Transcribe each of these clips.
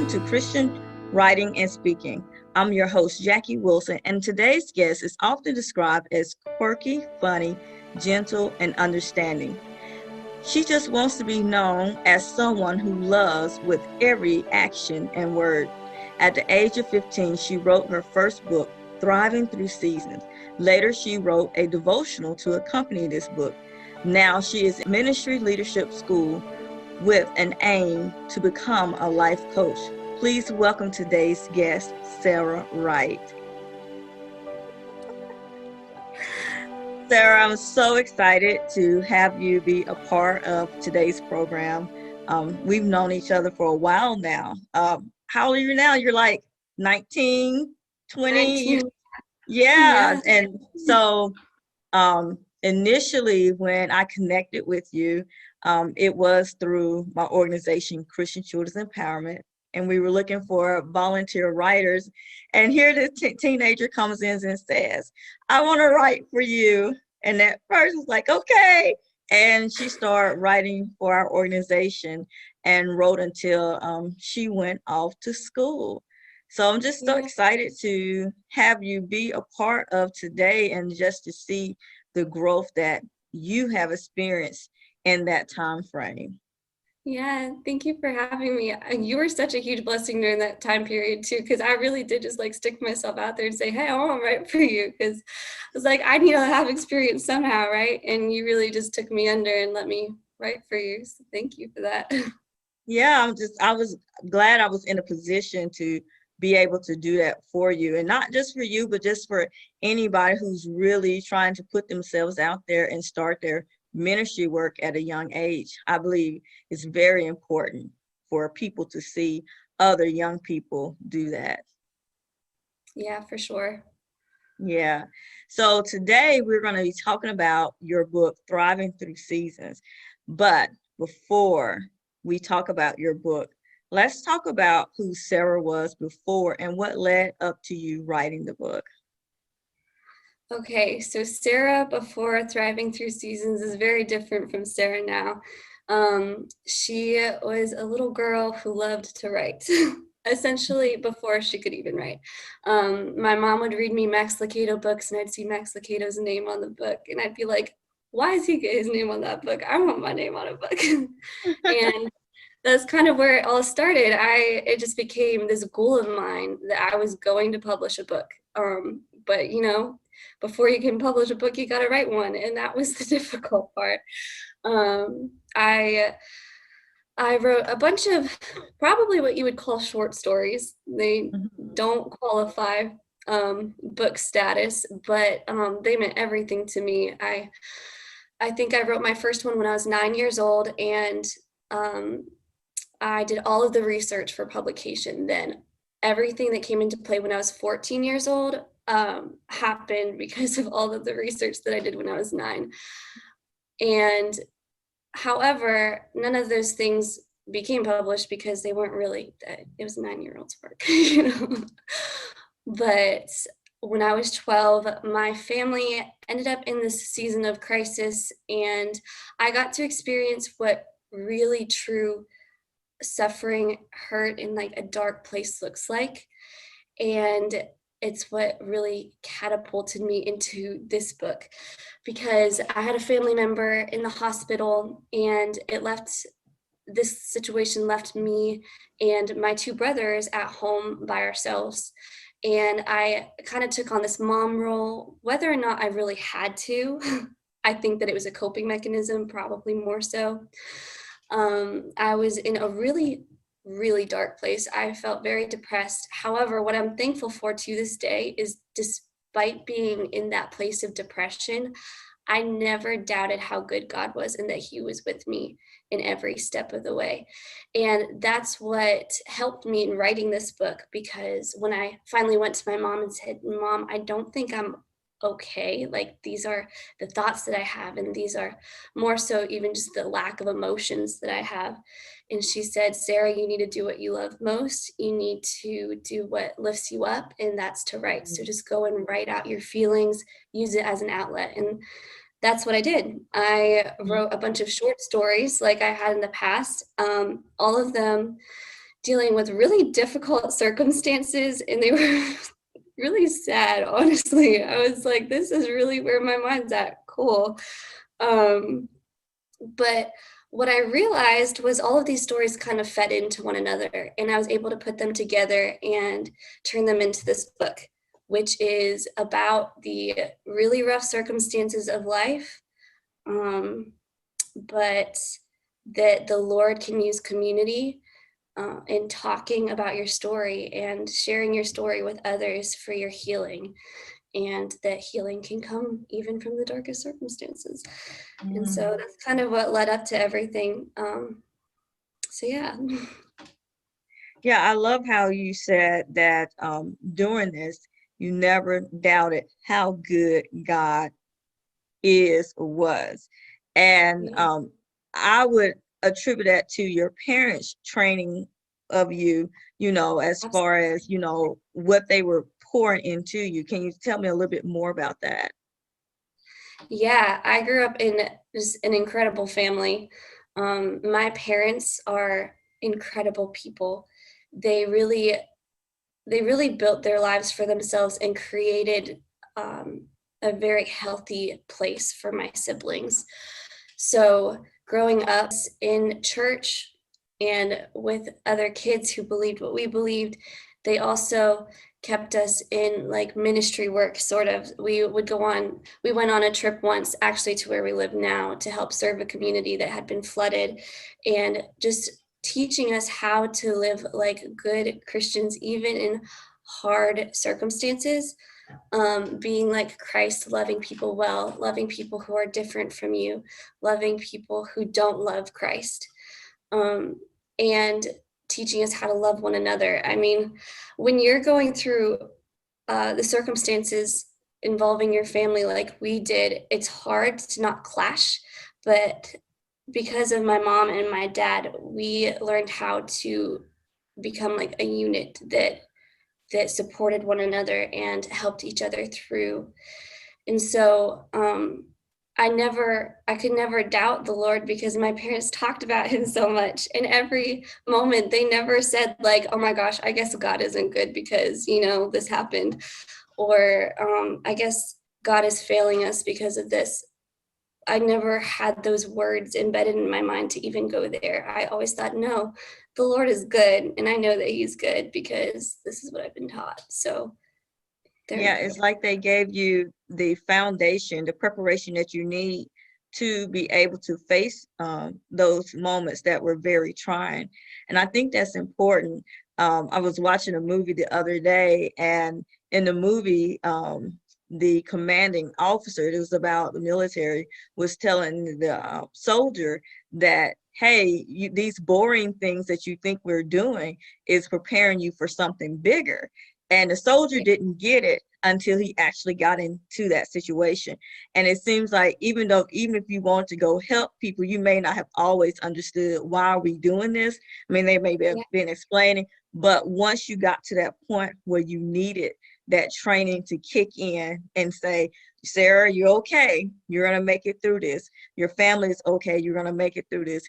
welcome to Christian Writing and Speaking. I'm your host, Jacqui Wilson, and today's guest is often described as quirky, funny, gentle, and understanding. She just wants to be known as someone who loves with every action and word. At the age of 15, she wrote her first book, Thriving Through Seasons. Later, she wrote a devotional to accompany this book. Now she is in ministry leadership school with an aim to become a life coach. Please welcome today's guest, Sarah Wright. Sarah, I'm so excited to have you be a part of today's program. We've known each other for a while now. How old are you now? You're like 19, 20? 19. Yeah. And so initially when I connected with you, it was through my organization, Christian Children's Empowerment, and we were looking for volunteer writers. And here this teenager comes in and says, I want to write for you. And that person was like, okay. And she started writing for our organization and wrote until she went off to school. So I'm just so excited to have you be a part of today and just to see the growth that you have experienced in that time frame. Yeah, thank you for having me. You were such a huge blessing during that time period too, because I really did just like stick myself out there and say, hey, I want to write for you, because I was like, I need to have experience somehow, right? And you really just took me under and let me write for you. So thank you for that. Yeah, I was glad I was in a position to be able to do that for you, and not just for you, but just for anybody who's really trying to put themselves out there and start their ministry work at a young age. I believe it's very important for people to see other young people do that. Yeah, for sure. Yeah. So today we're going to be talking about your book, Thriving Through Seasons. But before we talk about your book, let's talk about who Sarah was before and what led up to you writing the book. Okay, so Sarah before Thriving Through Seasons is very different from Sarah now. She was a little girl who loved to write, essentially before she could even write. My mom would read me Max Lucado books, and I'd see Max Lucado's name on the book, and I'd be like, why is he get his name on that book? I want my name on a book. And that's kind of where it all started. It just became this goal of mine that I was going to publish a book. But before you can publish a book, you got to write one, and that was the difficult part. I wrote a bunch of probably what you would call short stories. They don't qualify book status, but they meant everything to me. I think I wrote my first one when I was 9 years old, and I did all of the research for publication then. Everything that came into play when I was 14 years old happened because of all of the research that I did when I was 9. And however, none of those things became published because they weren't really, it was a 9-year-old's work, But when I was 12, my family ended up in this season of crisis, and I got to experience what really true suffering, hurt, in like a dark place looks like. And it's what really catapulted me into this book, because I had a family member in the hospital, and this situation left me and my 2 brothers at home by ourselves. And I kind of took on this mom role, whether or not I really had to. I think that it was a coping mechanism, probably more so. I was in a really, really dark place. I felt very depressed. However, what I'm thankful for to this day is, despite being in that place of depression, I never doubted how good God was and that He was with me in every step of the way. And that's what helped me in writing this book, because when I finally went to my mom and said, Mom, I don't think I'm okay. Like, these are the thoughts that I have, and these are more so even just the lack of emotions that I have. And she said, Sarah, you need to do what you love most. You need to do what lifts you up, and that's to write. So just go and write out your feelings, use it as an outlet. And that's what I did. I wrote a bunch of short stories like I had in the past. All of them dealing with really difficult circumstances, and they were really sad, honestly. I was like, this is really where my mind's at. Cool. But what I realized was all of these stories kind of fed into one another, and I was able to put them together and turn them into this book, which is about the really rough circumstances of life, but that the Lord can use community in talking about your story and sharing your story with others for your healing, and that healing can come even from the darkest circumstances. And so that's kind of what led up to everything. So yeah. Yeah, I love how you said that during this, you never doubted how good God is or was. And Yeah. I would attribute that to your parents' training of you, as far as, what they were pouring into you. Can you tell me a little bit more about that? Yeah, I grew up in just an incredible family. My parents are incredible people. They really, they really built their lives for themselves and created a very healthy place for my siblings. So growing up in church and with other kids who believed what we believed, they also kept us in like ministry work, sort of. We went on a trip once actually to where we live now to help serve a community that had been flooded, and just teaching us how to live like good Christians, even in hard circumstances, being like Christ, loving people well, loving people who are different from you, loving people who don't love Christ, um, and teaching us how to love one another. I mean, when you're going through the circumstances involving your family like we did, it's hard to not clash, but because of my mom and my dad, we learned how to become like a unit that supported one another and helped each other through. And so I could never doubt the Lord because my parents talked about him so much. And every moment they never said like, oh my gosh, I guess God isn't good because, this happened. Or I guess God is failing us because of this. I never had those words embedded in my mind to even go there. I always thought, no, the Lord is good. And I know that he's good because this is what I've been taught. So they're Yeah, it's incredible. like they gave you the foundation, the preparation that you need to be able to face those moments that were very trying. And I think that's important. I was watching a movie the other day, and in the movie, the commanding officer, it was about the military, was telling the soldier that, hey, these boring things that you think we're doing is preparing you for something bigger. And the soldier didn't get it until he actually got into that situation. And it seems like even if you want to go help people, you may not have always understood why are we doing this. I mean, they may have Yeah. been explaining, but once you got to that point where you needed that training to kick in and say, Sarah, you're okay. You're going to make it through this. Your family is okay. You're going to make it through this.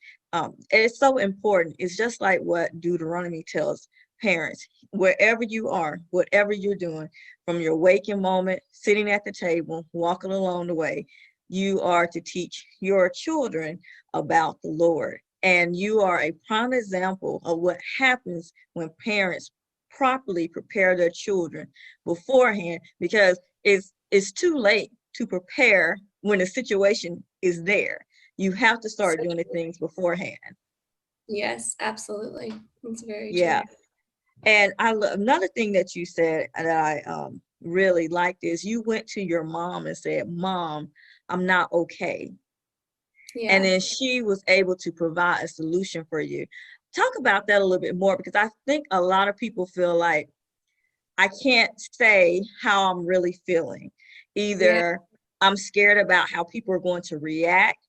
It's so important. It's just like what Deuteronomy tells parents. Wherever you are, whatever you're doing, from your waking moment, sitting at the table, walking along the way, you are to teach your children about the Lord. And you are a prime example of what happens when parents properly prepare their children beforehand, because it's too late to prepare when the situation is there. You have to So start doing the true. things beforehand. Yes, absolutely. It's very true. Yeah. And another thing that you said that I really liked is you went to your mom and said, Mom, I'm not okay. And Yeah. then she was able to provide a solution for you. Talk about that a little bit more, because I think a lot of people feel like I can't say how I'm really feeling. Yeah. Either I'm scared about how people are going to react,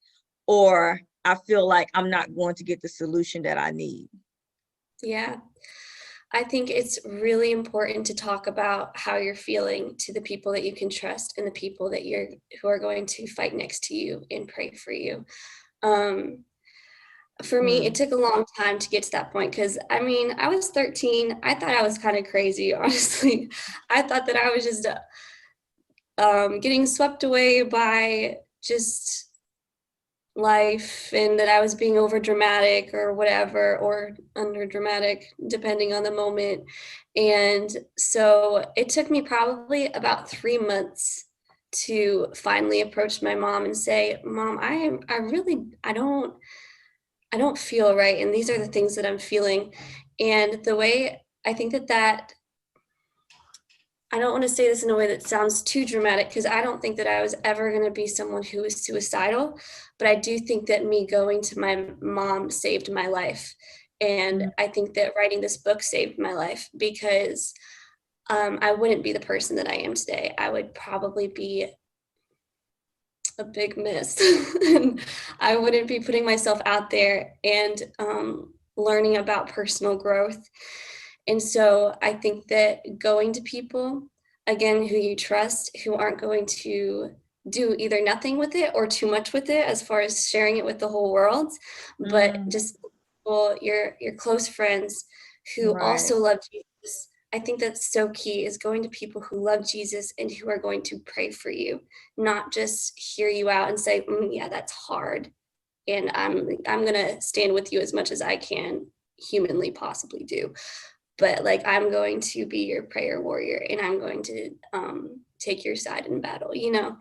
or I feel like I'm not going to get the solution that I need. Yeah. I think it's really important to talk about how you're feeling to the people that you can trust and the people that who are going to fight next to you and pray for you. Um, For me, it took a long time to get to that point because, I mean, I was 13. I thought I was kind of crazy, honestly. I thought that I was just getting swept away by just life and that I was being over dramatic or whatever, or under dramatic, depending on the moment. And so it took me probably about 3 months to finally approach my mom and say, Mom, I don't feel right. And these are the things that I'm feeling. And the way I think that I don't want to say this in a way that sounds too dramatic, because I don't think that I was ever going to be someone who was suicidal, but I do think that me going to my mom saved my life. And I think that writing this book saved my life, because I wouldn't be the person that I am today. I would probably be a big mess. And I wouldn't be putting myself out there and learning about personal growth. And so I think that going to people, again, who you trust, who aren't going to do either nothing with it or too much with it as far as sharing it with the whole world, but just people, your close friends who also love Jesus. I think that's so key, is going to people who love Jesus and who are going to pray for you, not just hear you out and say, yeah, that's hard. And I'm going to stand with you as much as I can humanly possibly do. But like, I'm going to be your prayer warrior, and I'm going to take your side in battle, you know?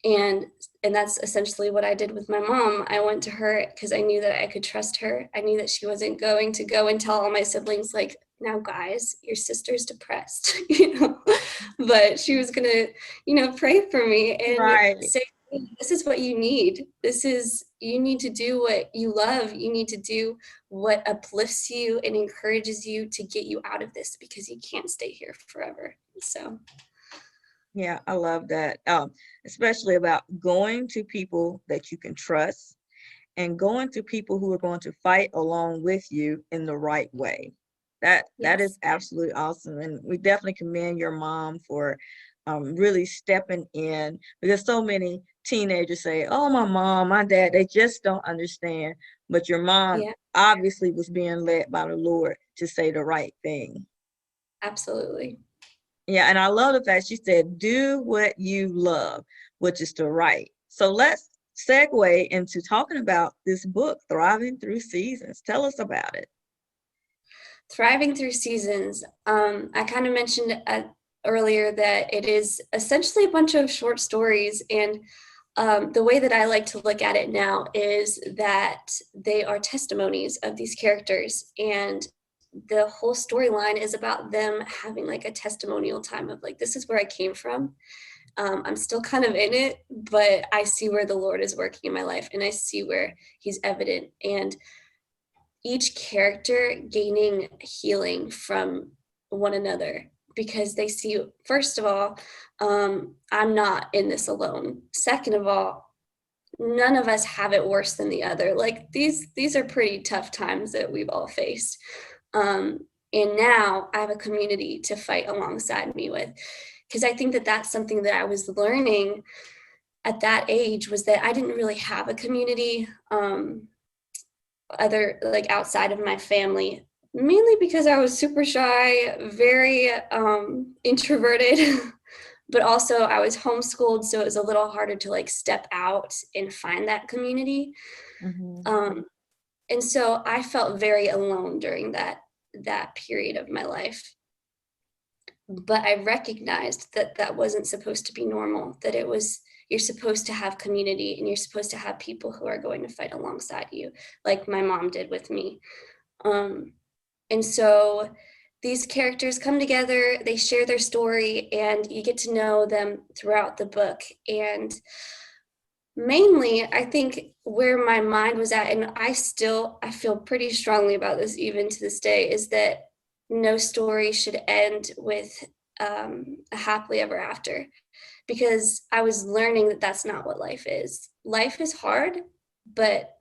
And that's essentially what I did with my mom. I went to her because I knew that I could trust her. I knew that she wasn't going to go and tell all my siblings, like, now guys, your sister's depressed, you know? But she was gonna, you know, pray for me and say, this is what you need. You need to do what you love. You need to do what uplifts you and encourages you to get you out of this, because you can't stay here forever. So. Yeah, I love that. Especially about going to people that you can trust and going to people who are going to fight along with you in the right way. That is absolutely awesome. And we definitely commend your mom for really stepping in, because so many teenagers say, oh, my mom, my dad, they just don't understand. But your mom obviously was being led by the Lord to say the right thing. Absolutely. Yeah, and I love the fact she said, do what you love, which is to write. So let's segue into talking about this book, Thriving Through Seasons. Tell us about it. Thriving Through Seasons. I kind of mentioned earlier that it is essentially a bunch of short stories. And the way that I like to look at it now is that they are testimonies of these characters. And the whole storyline is about them having like a testimonial time of like, this is where I came from. I'm still kind of in it, but I see where the Lord is working in my life, and I see where he's evident. And each character gaining healing from one another, because they see, first of all, I'm not in this alone. Second of all, none of us have it worse than the other. Like these are pretty tough times that we've all faced. And now I have a community to fight alongside me with, because I think that that's something that I was learning at that age, was that I didn't really have a community other, like outside of my family, mainly because I was super shy, very introverted, but also I was homeschooled, so it was a little harder to like step out and find that community. And so I felt very alone during that period of my life. But I recognized that that wasn't supposed to be normal, that it was, you're supposed to have community, and you're supposed to have people who are going to fight alongside you, like my mom did with me. And so these characters come together, they share their story, and you get to know them throughout the book. And mainly, I think where my mind was at, and I feel pretty strongly about this even to this day, is that no story should end with a happily ever after, because I was learning that that's not what life is. Life is hard, but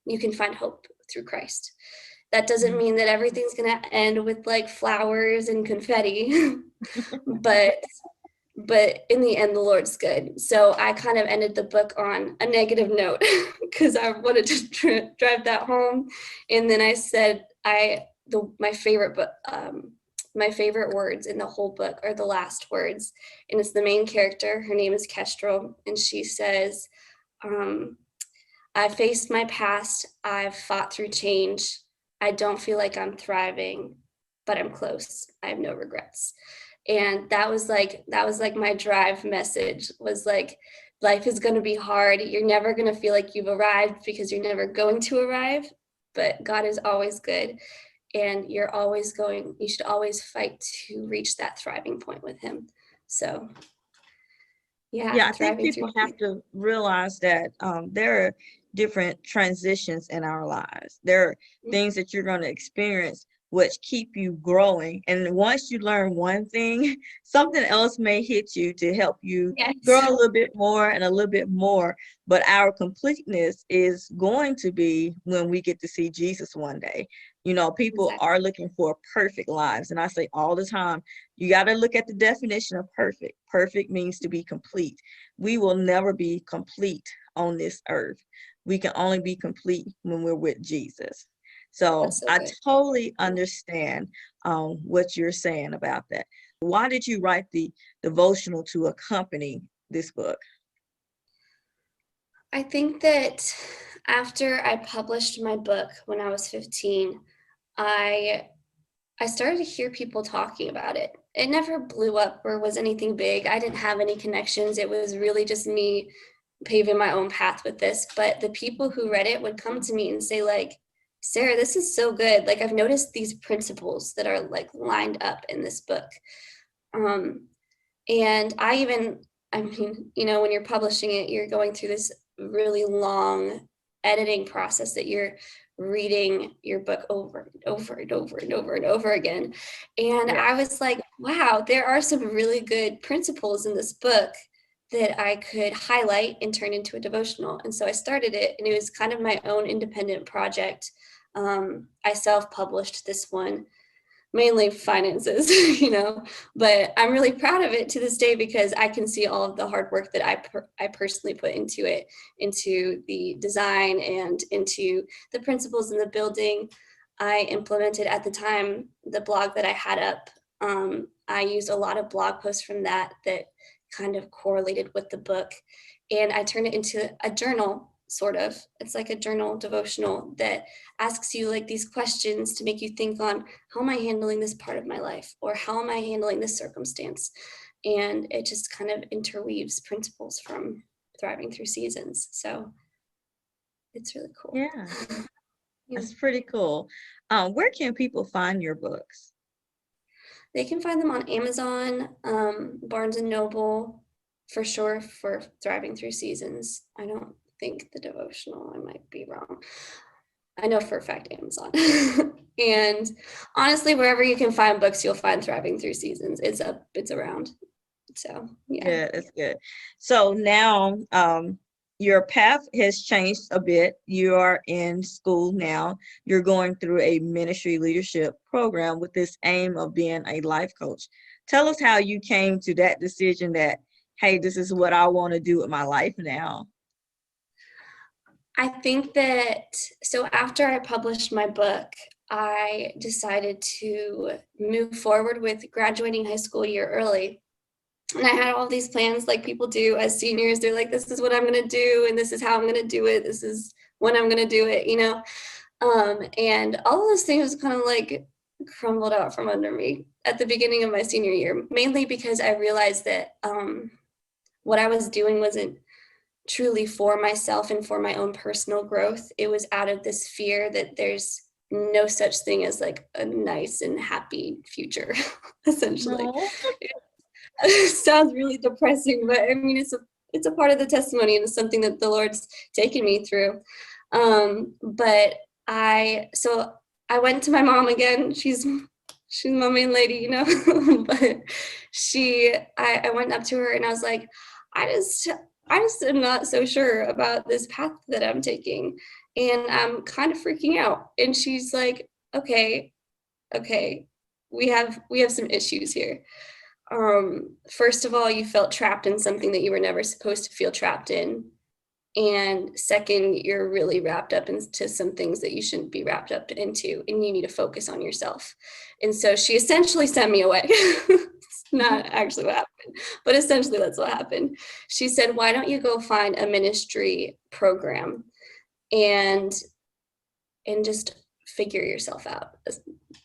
you can find hope through Christ. That doesn't mean that everything's going to end with like flowers and confetti, but but in the end, the Lord's good. So I kind of ended the book on a negative note because I wanted to drive that home. And then I said, my favorite book, my favorite words in the whole book are the last words. And it's the main character. Her name is Kestrel. And she says, I faced my past. I've fought through change. I don't feel like I'm thriving, but I'm close. I have no regrets. And that was like my drive message, was like, life is going to be hard. You're never going to feel like you've arrived, because you're never going to arrive, but God is always good. And you should always fight to reach that thriving point with him. So Yeah, I think thriving people through. have to realize that there are different transitions in our lives. There are things that you're going to experience which keep you growing. And once you learn one thing, something else may hit you to help you Yes. grow a little bit more and a little bit more. But our completeness is going to be when we get to see Jesus one day. You know, people Exactly. are looking for perfect lives. And I say all the time, you got to look at the definition of perfect. Perfect means to be complete. We will never be complete on this earth. We can only be complete when we're with Jesus. So So I good. totally understand what you're saying about that. Why did you write the devotional to accompany this book? I think that after I published my book when I was 15, I started to hear people talking about it. It never blew up or was anything big. I didn't have any connections. It was really just me paving my own path with this. But the people who read it would come to me and say, like, Sarah, this is so good. Like, I've noticed these principles that are like lined up in this book. And I mean, you know, when you're publishing it, you're going through this really long editing process that you're reading your book over and over and over and over and over again. And Yeah. I was like, wow, there are some really good principles in this book that I could highlight and turn into a devotional. And so I started it, and it was kind of my own independent project. I self-published this one, mainly finances, you know, but I'm really proud of it to this day, because I can see all of the hard work that I personally put into it, into the design and into the principles in the building. I implemented at the time the blog that I had up. I used a lot of blog posts from that kind of correlated with the book, and I turned it into a journal. Sort of, it's like a journal devotional that asks you like these questions to make you think on, how am I handling this part of my life, or how am I handling this circumstance? And it just kind of interweaves principles from Thriving Through Seasons. So it's really cool. Yeah, that's pretty cool. Where can people find your books? They can find them on Amazon, Barnes and Noble, for sure, for Thriving Through Seasons. I don't think the devotional, I might be wrong. I know for a fact Amazon. And honestly, wherever you can find books, you'll find Thriving Through Seasons. It's around. So Yeah, that's good. So now your path has changed a bit. You are in school now. You're going through a ministry leadership program with this aim of being a life coach. Tell us how you came to that decision that, hey, this is what I want to do with my life now. I think that, so after I published my book, I decided to move forward with graduating high school a year early. And I had all these plans like people do as seniors. They're like, this is what I'm going to do, and this is how I'm going to do it. This is when I'm going to do it, you know? And all of those things kind of like crumbled out from under me at the beginning of my senior year, mainly because I realized that what I was doing wasn't truly for myself and for my own personal growth. It was out of this fear that there's no such thing as like a nice and happy future, essentially. No. It sounds really depressing, but I mean, it's a part of the testimony, and it's something that the Lord's taken me through. But I went to my mom again. She's my main lady, you know. But I went up to her and I was like, I just am not so sure about this path that I'm taking, and I'm kind of freaking out. And she's like, okay, we have some issues here. First of all, you felt trapped in something that you were never supposed to feel trapped in. And second, you're really wrapped up into some things that you shouldn't be wrapped up into, and you need to focus on yourself. And so she essentially sent me away. It's not actually what happened, but essentially that's what happened. She said, why don't you go find a ministry program and just figure yourself out,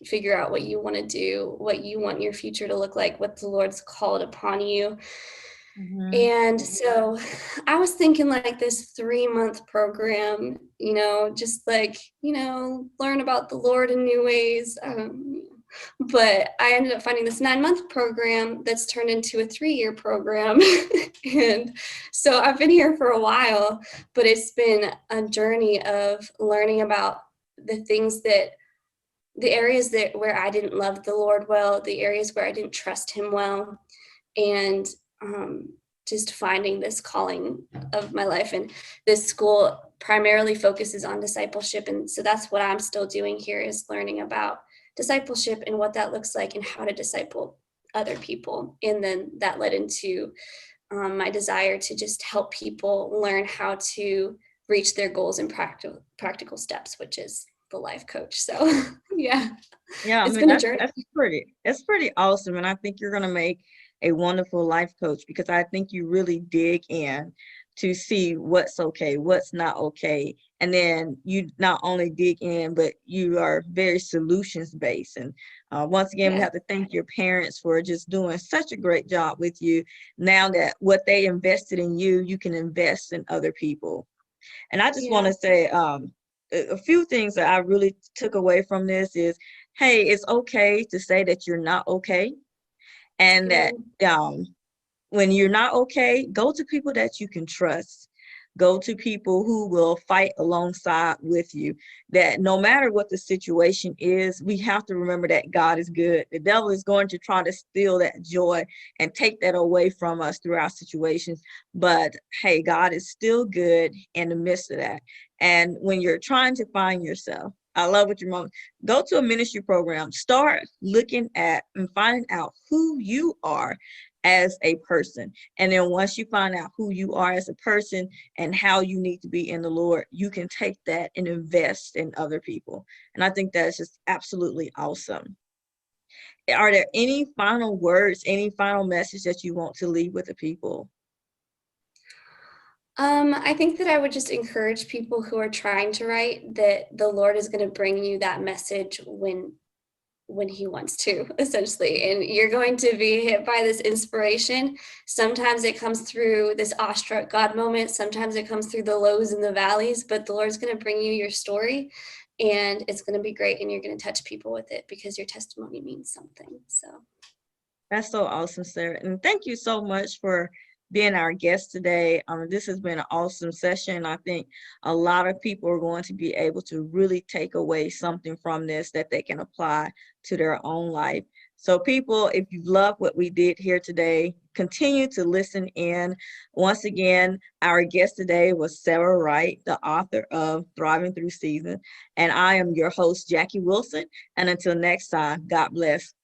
figure out what you want to do, what you want your future to look like, what the Lord's called upon you. And so I was thinking like this 3-month program, just like, learn about the Lord in new ways. But I ended up finding this 9-month program that's turned into a 3-year program. And so I've been here for a while, but it's been a journey of learning about the things that, the areas where I didn't love the Lord well, the areas where I didn't trust him well, and just finding this calling of my life. And this school primarily focuses on discipleship. And so that's what I'm still doing here, is learning about discipleship and what that looks like and how to disciple other people. And then that led into my desire to just help people learn how to reach their goals in practical steps, which is the life coach. So yeah, it's been a journey. It's pretty awesome. And I think you're going to make a wonderful life coach, because I think you really dig in to see what's okay, what's not okay. And then you not only dig in, but you are very solutions based. And once again, we have to thank your parents for just doing such a great job with you. Now that what they invested in you, you can invest in other people. And I just want to say a few things that I really took away from this is, hey, it's okay to say that you're not okay. And that when you're not okay, go to people that you can trust. Go to people who will fight alongside with you. That no matter what the situation is, we have to remember that God is good. The devil is going to try to steal that joy and take that away from us through our situations. But hey, God is still good in the midst of that. And when you're trying to find yourself, I love what your mom, go to a ministry program, start looking at and finding out who you are as a person. And then once you find out who you are as a person and how you need to be in the Lord, you can take that and invest in other people. And I think that's just absolutely awesome. Are there any final words, any final message that you want to leave with the people? I think that I would just encourage people who are trying to write that the Lord is going to bring you that message when he wants to, essentially. And you're going to be hit by this inspiration. Sometimes it comes through this awestruck God moment. Sometimes it comes through the lows and the valleys, but the Lord's going to bring you your story, and it's going to be great. And you're going to touch people with it because your testimony means something. So that's so awesome, Sarah. And thank you so much for being our guest today. This has been an awesome session. I think a lot of people are going to be able to really take away something from this that they can apply to their own life. So people, if you love what we did here today, continue to listen in. Once again, our guest today was Sarah Wright, the author of Thriving Through Seasons. And I am your host, Jacqui Wilson. And until next time, God bless.